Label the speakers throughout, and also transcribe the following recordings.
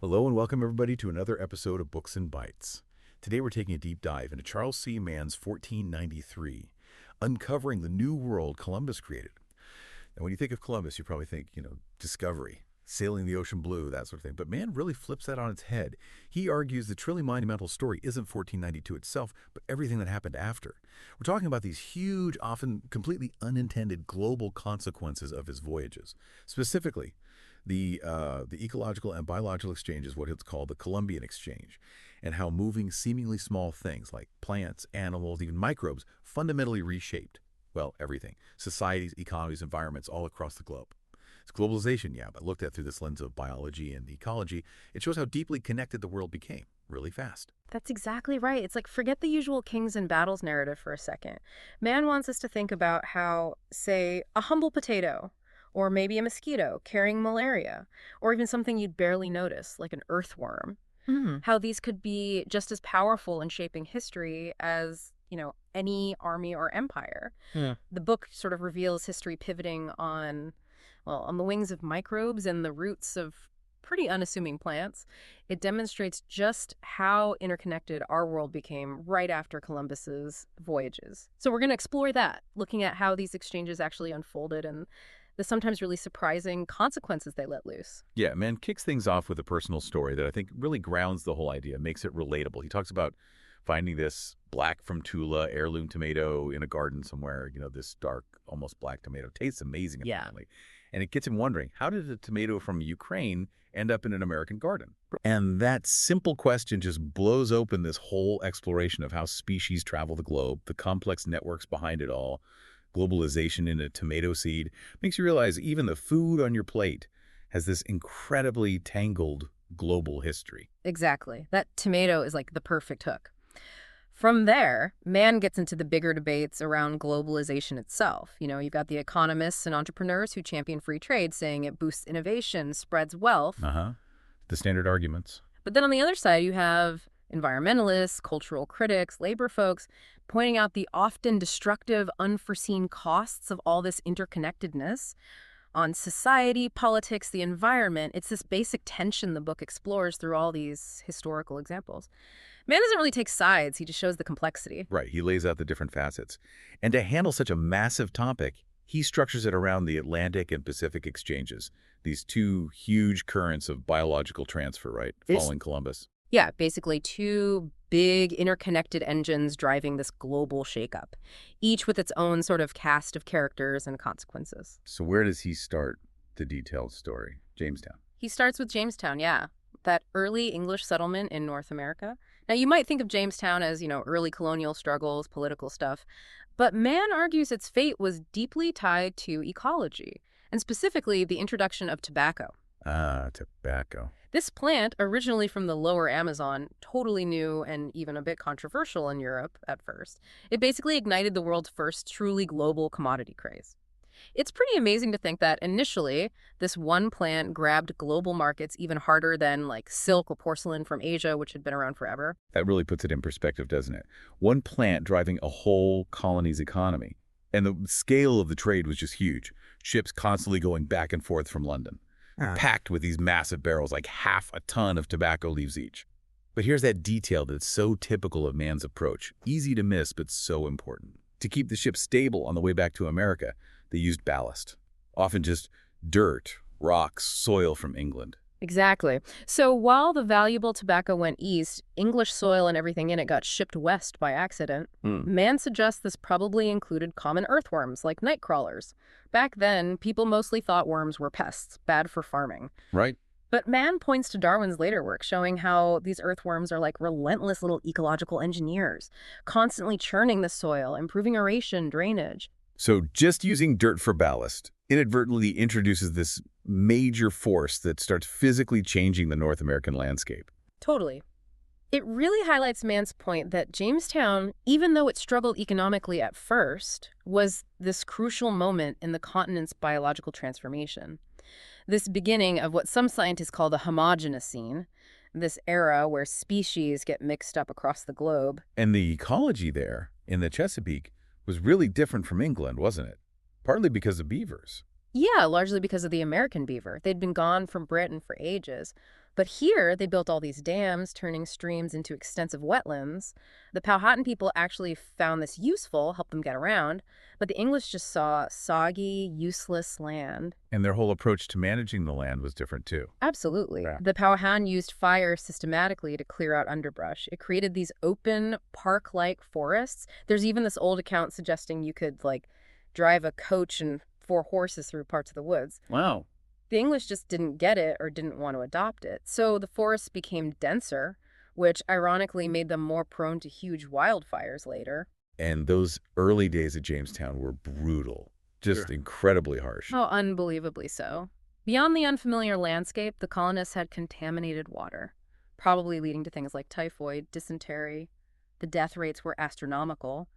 Speaker 1: Hello and welcome everybody to another episode of Books and Bytes. Today we're taking a deep dive into Charles C. Mann's 1493, uncovering the new world Columbus created. Now when you think of Columbus, you probably think, discovery, sailing the ocean blue, that sort of thing. But Mann really flips that on its head. He argues the truly monumental story isn't 1492 itself, but everything that happened after. We're talking about these huge, often completely unintended global consequences of his voyages. Specifically, the ecological and biological exchange is what it's called the Columbian Exchange, and how moving seemingly small things like plants, animals, even microbes fundamentally reshaped, well, everything, societies, economies, environments all across the globe. It's globalization, yeah, but looked at through this lens of biology and ecology, it shows how deeply connected the world became, really fast.
Speaker 2: That's exactly right. It's like forget the usual kings and battles narrative for a second. Man wants us to think about how, say, a humble potato, or maybe a mosquito carrying malaria, or even something you'd barely notice, like an earthworm,
Speaker 1: Hmm.
Speaker 2: how these could be just as powerful in shaping history as, any army or empire.
Speaker 1: Yeah.
Speaker 2: The book sort of reveals history pivoting on, well, on the wings of microbes and the roots of pretty unassuming plants. It demonstrates just how interconnected our world became right after Columbus's voyages. So we're going to explore that, looking at how these exchanges actually unfolded and the sometimes really surprising consequences they let loose.
Speaker 1: Yeah, Mann kicks things off with a personal story that I think really grounds the whole idea, makes it relatable. He talks about finding this black from Tula heirloom tomato in a garden somewhere, this dark, almost black tomato. Tastes amazing,
Speaker 2: Yeah.
Speaker 1: apparently. And it gets him wondering, how did a tomato from Ukraine end up in an American garden? And that simple question just blows open this whole exploration of how species travel the globe, the complex networks behind it all, globalization in a tomato seed. Makes you realize even the food on your plate has this incredibly tangled global history.
Speaker 2: Exactly. That tomato is like the perfect hook. From there, Man gets into the bigger debates around globalization itself. You've got the economists and entrepreneurs who champion free trade, saying it boosts innovation, spreads wealth.
Speaker 1: Uh-huh. The standard arguments.
Speaker 2: But then on the other side, you have environmentalists, cultural critics, labor folks pointing out the often destructive, unforeseen costs of all this interconnectedness on society, politics, the environment. It's this basic tension the book explores through all these historical examples. Man doesn't really take sides, he just shows the complexity.
Speaker 1: Right, he lays out the different facets. And to handle such a massive topic, he structures it around the Atlantic and Pacific exchanges, these two huge currents of biological transfer, right, following Columbus.
Speaker 2: Yeah, basically two big interconnected engines driving this global shakeup, each with its own sort of cast of characters and consequences.
Speaker 1: So where does he start the detailed story? Jamestown.
Speaker 2: He starts with Jamestown, yeah, that early English settlement in North America. Now, you might think of Jamestown as, early colonial struggles, political stuff, but Mann argues its fate was deeply tied to ecology, and specifically the introduction of tobacco.
Speaker 1: Ah, tobacco.
Speaker 2: This plant, originally from the lower Amazon, totally new and even a bit controversial in Europe at first, it basically ignited the world's first truly global commodity craze. It's pretty amazing to think that initially, this one plant grabbed global markets even harder than like silk or porcelain from Asia, which had been around forever.
Speaker 1: That really puts it in perspective, doesn't it? One plant driving a whole colony's economy. And the scale of the trade was just huge. Ships constantly going back and forth from London, packed with these massive barrels, like half a ton of tobacco leaves each. But here's that detail that's so typical of Mann's approach. Easy to miss, but so important. To keep the ship stable on the way back to America, they used ballast, often just dirt, rocks, soil from England.
Speaker 2: Exactly. So while the valuable tobacco went east, English soil and everything in it got shipped west by accident. Mann suggests this probably included common earthworms like night crawlers. Back then, people mostly thought worms were pests, bad for farming.
Speaker 1: Right.
Speaker 2: But Mann points to Darwin's later work showing how these earthworms are like relentless little ecological engineers, constantly churning the soil, improving aeration, drainage.
Speaker 1: So just using dirt for ballast inadvertently introduces this major force that starts physically changing the North American landscape.
Speaker 2: Totally. It really highlights Mann's point that Jamestown, even though it struggled economically at first, was this crucial moment in the continent's biological transformation. This beginning of what some scientists call the homogenous this era where species get mixed up across the globe.
Speaker 1: And the ecology there in the Chesapeake was really different from England, wasn't it? Partly because of beavers.
Speaker 2: Yeah, largely because of the American beaver. They'd been gone from Britain for ages. But here, they built all these dams, turning streams into extensive wetlands. The Powhatan people actually found this useful, helped them get around, but the English just saw soggy, useless land.
Speaker 1: And their whole approach to managing the land was different too.
Speaker 2: Absolutely.
Speaker 1: Yeah.
Speaker 2: The Powhatan used fire systematically to clear out underbrush. It created these open, park-like forests. There's even this old account suggesting you could, like, drive a coach and 4 horses through parts of the woods.
Speaker 1: Wow.
Speaker 2: The English just didn't get it or didn't want to adopt it. So the forests became denser, which ironically made them more prone to huge wildfires later.
Speaker 1: And those early days at Jamestown were brutal, just incredibly harsh.
Speaker 2: Oh, unbelievably so. Beyond the unfamiliar landscape, the colonists had contaminated water, probably leading to things like typhoid, dysentery. The death rates were astronomical.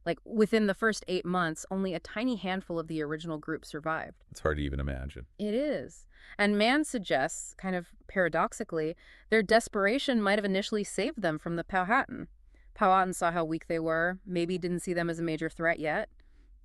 Speaker 2: Like, within the first 8 months, only a tiny handful of the original group survived.
Speaker 1: It's hard to even imagine.
Speaker 2: It is. And Mann suggests, kind of paradoxically, their desperation might have initially saved them from the Powhatan. Powhatan saw how weak they were, maybe didn't see them as a major threat yet.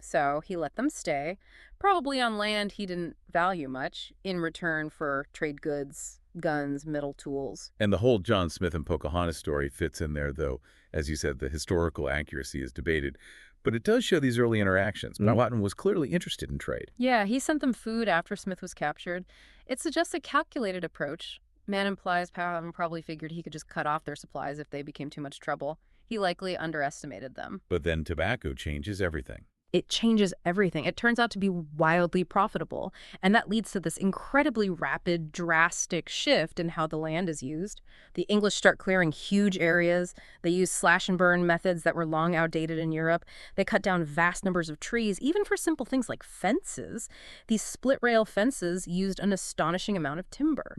Speaker 2: So he let them stay, probably on land he didn't value much, in return for trade goods, guns, metal tools.
Speaker 1: And the whole John Smith and Pocahontas story fits in there, though, as you said, the historical accuracy is debated. But it does show these early interactions. Powhatan was clearly interested in trade.
Speaker 2: Yeah, he sent them food after Smith was captured. It suggests a calculated approach. Mann implies Powhatan probably figured he could just cut off their supplies if they became too much trouble. He likely underestimated them.
Speaker 1: But then tobacco changes everything.
Speaker 2: It changes everything. It turns out to be wildly profitable, and that leads to this incredibly rapid, drastic shift in how the land is used. The English start clearing huge areas. They use slash-and-burn methods that were long outdated in Europe. They cut down vast numbers of trees, even for simple things like fences. These split-rail fences used an astonishing amount of timber.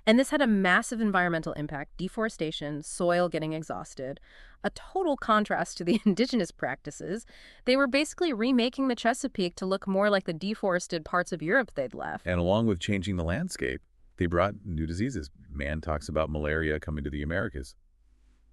Speaker 2: And this had a massive environmental impact: deforestation, soil getting exhausted. A total contrast to the indigenous practices. They were basically remaking the Chesapeake to look more like the deforested parts of Europe they'd left.
Speaker 1: And along with changing the landscape, they brought new diseases. Mann talks about malaria coming to the Americas,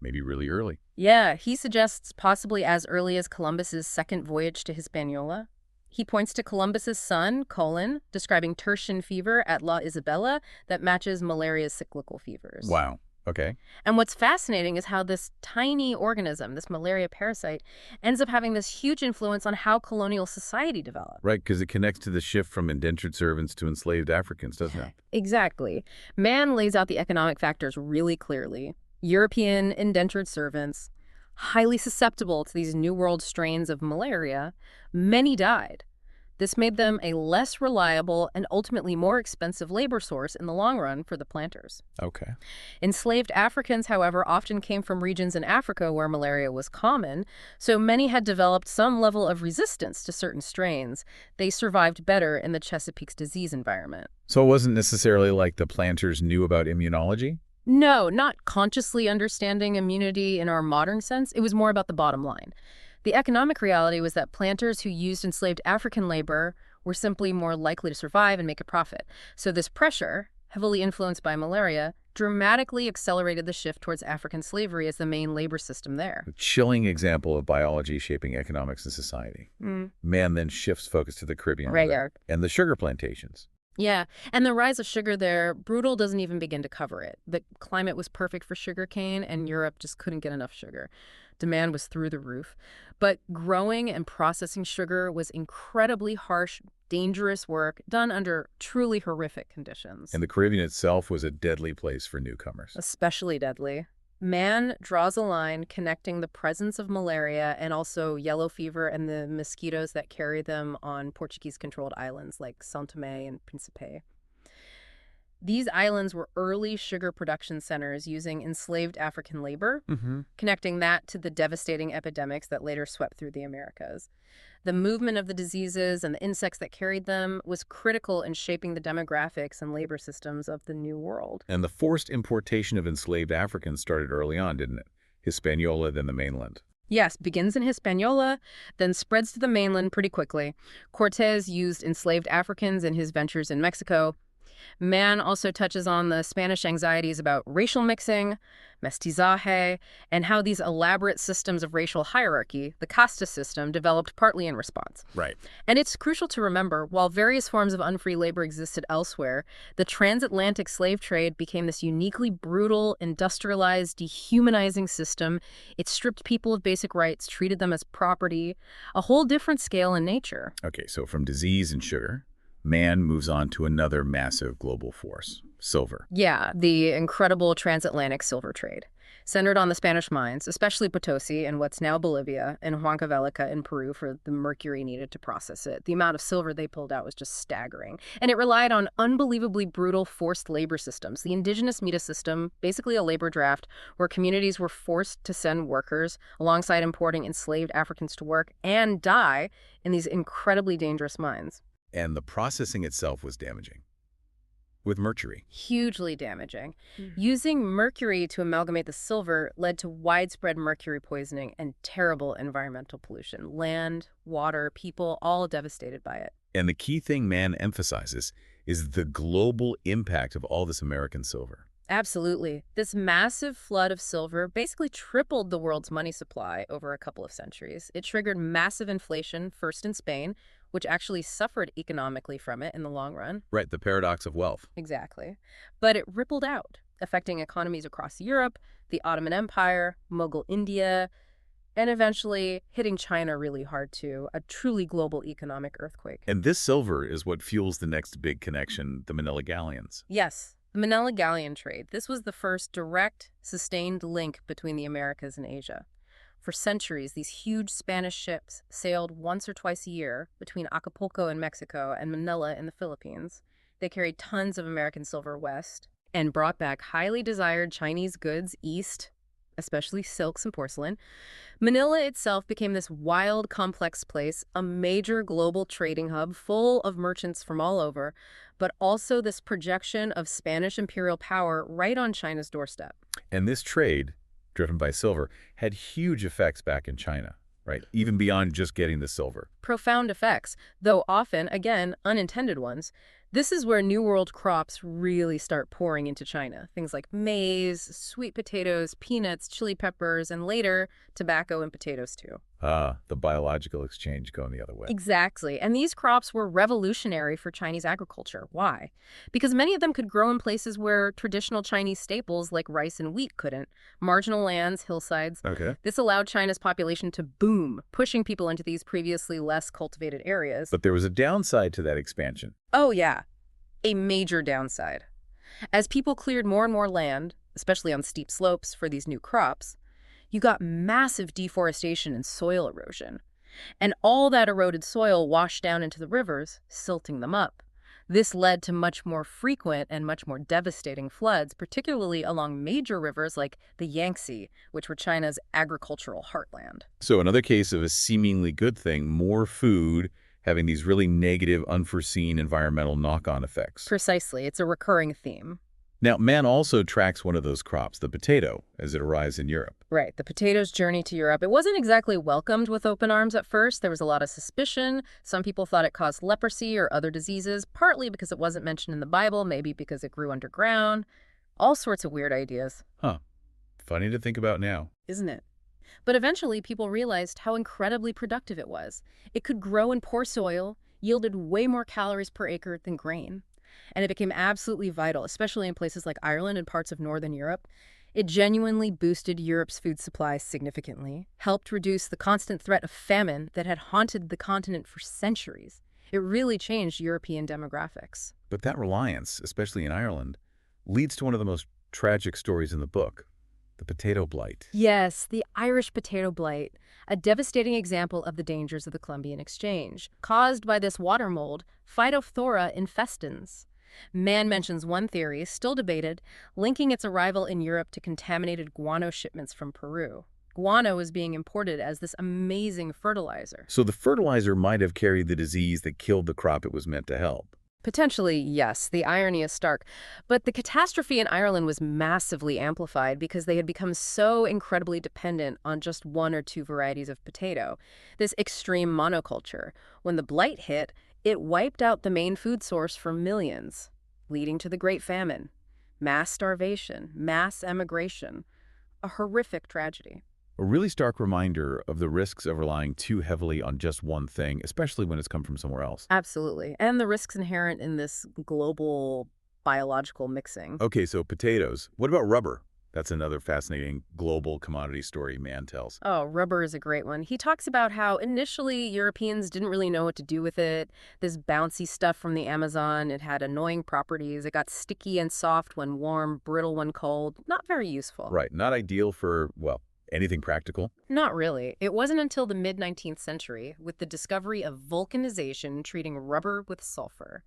Speaker 1: maybe really early.
Speaker 2: Yeah, he suggests possibly as early as Columbus's second voyage to Hispaniola. He points to Columbus's son, Colin, describing tertian fever at La Isabela that matches malaria's cyclical fevers.
Speaker 1: Wow. Okay.
Speaker 2: And what's fascinating is how this tiny organism, this malaria parasite, ends up having this huge influence on how colonial society developed.
Speaker 1: Right, because it connects to the shift from indentured servants to enslaved Africans, doesn't it?
Speaker 2: Exactly. Mann lays out the economic factors really clearly. European indentured servants, highly susceptible to these New World strains of malaria, many died. This made them a less reliable and ultimately more expensive labor source in the long run for the planters.
Speaker 1: Okay.
Speaker 2: Enslaved Africans, however, often came from regions in Africa where malaria was common, so many had developed some level of resistance to certain strains. They survived better in the Chesapeake's disease environment.
Speaker 1: So it wasn't necessarily like the planters knew about immunology?
Speaker 2: No, not consciously understanding immunity in our modern sense. It was more about the bottom line. The economic reality was that planters who used enslaved African labor were simply more likely to survive and make a profit. So this pressure, heavily influenced by malaria, dramatically accelerated the shift towards African slavery as the main labor system there.
Speaker 1: A chilling example of biology shaping economics and society. Mann then shifts focus to the Caribbean and the sugar plantations.
Speaker 2: Yeah, and the rise of sugar there, Brutal doesn't even begin to cover it. The climate was perfect for sugarcane, and Europe just couldn't get enough sugar. Demand was through the roof. But growing and processing sugar was incredibly harsh, dangerous work done under truly horrific conditions.
Speaker 1: And the Caribbean itself was a deadly place for newcomers.
Speaker 2: Especially deadly. Mann draws a line connecting the presence of malaria and also yellow fever and the mosquitoes that carry them on Portuguese-controlled islands like São Tomé and Príncipe. These islands were early sugar production centers using enslaved African labor, connecting that to the devastating epidemics that later swept through the Americas. The movement of the diseases and the insects that carried them was critical in shaping the demographics and labor systems of the New World.
Speaker 1: And the forced importation of enslaved Africans started early on, didn't it? Hispaniola, then the mainland.
Speaker 2: Yes, begins in Hispaniola, then spreads to the mainland pretty quickly. Cortés used enslaved Africans in his ventures in Mexico. Mann also touches on the Spanish anxieties about racial mixing, mestizaje, and how these elaborate systems of racial hierarchy, the casta system, developed partly in response.
Speaker 1: Right.
Speaker 2: And it's crucial to remember, while various forms of unfree labor existed elsewhere, the transatlantic slave trade became this uniquely brutal, industrialized, dehumanizing system. It stripped people of basic rights, treated them as property, a whole different scale in nature.
Speaker 1: Okay, so from disease and sugar, man moves on to another massive global force, silver.
Speaker 2: Yeah, the incredible transatlantic silver trade. Centered on the Spanish mines, especially Potosi in what's now Bolivia and Huancavelica in Peru for the mercury needed to process it. The amount of silver they pulled out was just staggering. And it relied on unbelievably brutal forced labor systems. The indigenous mita system, basically a labor draft, where communities were forced to send workers alongside importing enslaved Africans to work and die in these incredibly dangerous mines.
Speaker 1: And the processing itself was damaging. With mercury.
Speaker 2: Hugely damaging. Using mercury to amalgamate the silver led to widespread mercury poisoning and terrible environmental pollution. Land, water, people, all devastated by it.
Speaker 1: And the key thing Mann emphasizes is the global impact of all this American silver.
Speaker 2: Absolutely. This massive flood of silver basically tripled the world's money supply over a couple of centuries. It triggered massive inflation, first in Spain, which actually suffered economically from it in the long run.
Speaker 1: Right, the paradox of wealth.
Speaker 2: Exactly. But it rippled out, affecting economies across Europe, the Ottoman Empire, Mughal India, and eventually hitting China really hard too, a truly global economic earthquake.
Speaker 1: And this silver is what fuels the next big connection, the Manila galleons.
Speaker 2: Yes, the Manila galleon trade. This was the first direct, sustained link between the Americas and Asia. For centuries, these huge Spanish ships sailed once or twice a year between Acapulco in Mexico and Manila in the Philippines. They carried tons of American silver west and brought back highly desired Chinese goods east, especially silks and porcelain. Manila itself became this wild, complex place, a major global trading hub full of merchants from all over, but also this projection of Spanish imperial power right on China's doorstep.
Speaker 1: And this trade, driven by silver, had huge effects back in China, right? Even beyond just getting the silver.
Speaker 2: Profound effects, though often, again, unintended ones. This is where New World crops really start pouring into China. Things like maize, sweet potatoes, peanuts, chili peppers, and later, tobacco and potatoes too.
Speaker 1: The biological exchange going the other way.
Speaker 2: Exactly. And these crops were revolutionary for Chinese agriculture. Why? Because many of them could grow in places where traditional Chinese staples like rice and wheat couldn't. Marginal lands, hillsides.
Speaker 1: Okay.
Speaker 2: This allowed China's population to boom, pushing people into these previously less cultivated areas.
Speaker 1: But there was a downside to that expansion.
Speaker 2: Oh, yeah. A major downside. As people cleared more and more land, especially on steep slopes for these new crops, you got massive deforestation and soil erosion. And all that eroded soil washed down into the rivers, silting them up. This led to much more frequent and much more devastating floods, particularly along major rivers like the Yangtze, which were China's agricultural heartland.
Speaker 1: So another case of a seemingly good thing, more food, having these really negative, unforeseen environmental knock-on effects.
Speaker 2: Precisely. It's a recurring theme.
Speaker 1: Now, Mann also tracks one of those crops, the potato, as it arrives in Europe.
Speaker 2: Right. The potato's journey to Europe. It wasn't exactly welcomed with open arms at first. There was a lot of suspicion. Some people thought it caused leprosy or other diseases, partly because it wasn't mentioned in the Bible, maybe because it grew underground. All sorts of weird ideas.
Speaker 1: Huh. Funny to think about now.
Speaker 2: Isn't it? But eventually, people realized how incredibly productive it was. It could grow in poor soil, yielded way more calories per acre than grain. And it became absolutely vital, especially in places like Ireland and parts of Northern Europe. It genuinely boosted Europe's food supply significantly, helped reduce the constant threat of famine that had haunted the continent for centuries. It really changed European demographics.
Speaker 1: But that reliance, especially in Ireland, leads to one of the most tragic stories in the book, the potato blight.
Speaker 2: Yes, the Irish potato blight, a devastating example of the dangers of the Columbian Exchange, caused by this water mold, Phytophthora infestans. Mann mentions one theory, still debated, linking its arrival in Europe to contaminated guano shipments from Peru. Guano was being imported as this amazing fertilizer.
Speaker 1: So the fertilizer might have carried the disease that killed the crop it was meant to help.
Speaker 2: Potentially, yes, the irony is stark. But the catastrophe in Ireland was massively amplified because they had become so incredibly dependent on just one or two varieties of potato. This extreme monoculture. When the blight hit, it wiped out the main food source for millions. leading to the Great Famine, mass starvation, mass emigration, a horrific tragedy.
Speaker 1: A really stark reminder of the risks of relying too heavily on just one thing, especially when it's come from somewhere else.
Speaker 2: Absolutely. And the risks inherent in this global biological mixing.
Speaker 1: Okay, so potatoes. What about rubber? That's another fascinating global commodity story Mann tells.
Speaker 2: Oh, rubber is a great one. He talks about how initially Europeans didn't really know what to do with it. This bouncy stuff from the Amazon, it had annoying properties. It got sticky and soft when warm, brittle when cold. Not very useful.
Speaker 1: Right, not ideal for, well, anything practical.
Speaker 2: Not really. It wasn't until the mid-19th century, with the discovery of vulcanization treating rubber with sulfur,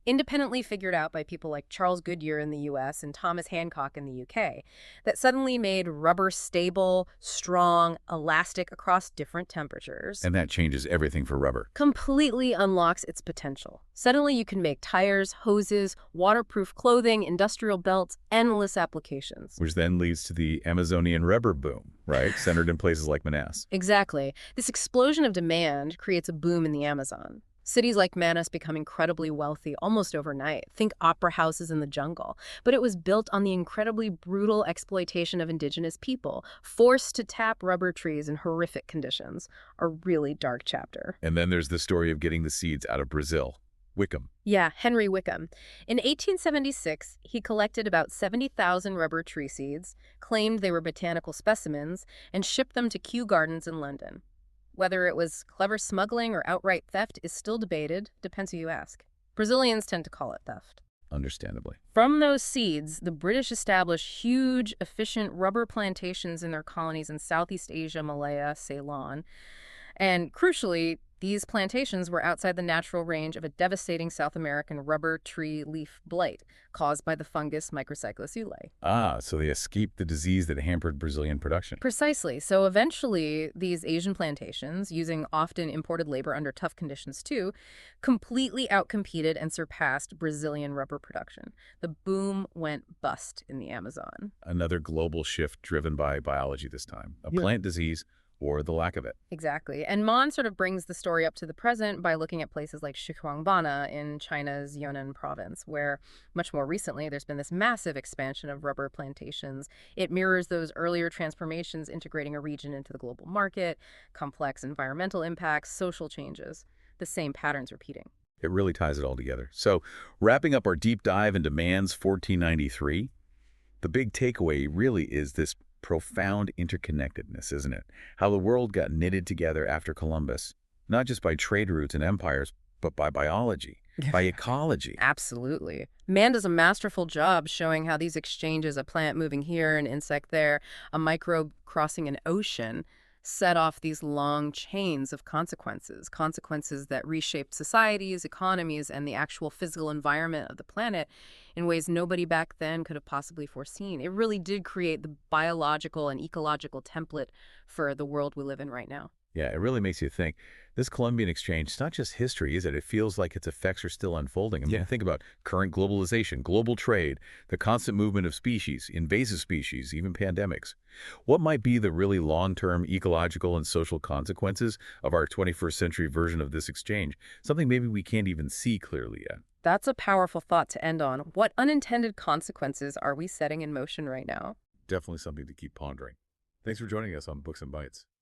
Speaker 2: independently figured out by people like Charles Goodyear in the US and Thomas Hancock in the UK, that suddenly made rubber stable, strong, elastic across different temperatures.
Speaker 1: And that changes everything for rubber.
Speaker 2: Completely unlocks its potential. Suddenly you can make tires, hoses, waterproof clothing, industrial belts, endless applications.
Speaker 1: Which then leads to the Amazonian rubber boom, right? Centered in places like Manaus.
Speaker 2: Exactly. This explosion of demand creates a boom in the Amazon. Cities like Manus become incredibly wealthy almost overnight. Think opera houses in the jungle. But it was built on the incredibly brutal exploitation of indigenous people, forced to tap rubber trees in horrific conditions. A really dark chapter.
Speaker 1: And then there's the story of getting the seeds out of Brazil. Wickham.
Speaker 2: Yeah, Henry Wickham. In 1876, he collected about 70,000 rubber tree seeds, claimed they were botanical specimens, and shipped them to Kew Gardens in London. Whether it was clever smuggling or outright theft is still debated, depends who you ask. Brazilians tend to call it theft.
Speaker 1: Understandably.
Speaker 2: From those seeds, the British established huge, efficient rubber plantations in their colonies in Southeast Asia, Malaya, Ceylon. And crucially, these plantations were outside the natural range of a devastating South American rubber tree leaf blight caused by the fungus Microcyclus ulae.
Speaker 1: Ah, so they escaped the disease that hampered Brazilian production.
Speaker 2: Precisely. So eventually, these Asian plantations, using often imported labor under tough conditions too, completely outcompeted and surpassed Brazilian rubber production. The boom went bust in the Amazon.
Speaker 1: Another global shift driven by biology this time. A
Speaker 2: Yeah.
Speaker 1: plant disease or the lack of it.
Speaker 2: Exactly. And Mann sort of brings the story up to the present by looking at places like Xishuangbanna in China's Yunnan province, where much more recently there's been this massive expansion of rubber plantations. It mirrors those earlier transformations, integrating a region into the global market, complex environmental impacts, social changes. The same patterns repeating.
Speaker 1: It really ties it all together. So, wrapping up our deep dive into Mann's 1493, the big takeaway really is this profound interconnectedness, isn't it? How the world got knitted together after Columbus, not just by trade routes and empires, but by biology, by ecology.
Speaker 2: Absolutely. Mann does a masterful job showing how these exchanges, a plant moving here, an insect there, a microbe crossing an ocean, set off these long chains of consequences that reshaped societies, economies, and the actual physical environment of the planet in ways nobody back then could have possibly foreseen. It really did create the biological and ecological template for the world we live in right now.
Speaker 1: Yeah, it really makes you think. This Columbian Exchange, it's not just history, is it? It feels like its effects are still unfolding. I mean, think about current globalization, global trade, the constant movement of species, invasive species, even pandemics. What might be the really long-term ecological and social consequences of our 21st century version of this exchange? Something maybe we can't even see clearly yet.
Speaker 2: That's a powerful thought to end on. What unintended consequences are we setting in motion right now?
Speaker 1: Definitely something to keep pondering. Thanks for joining us on Books and Bytes.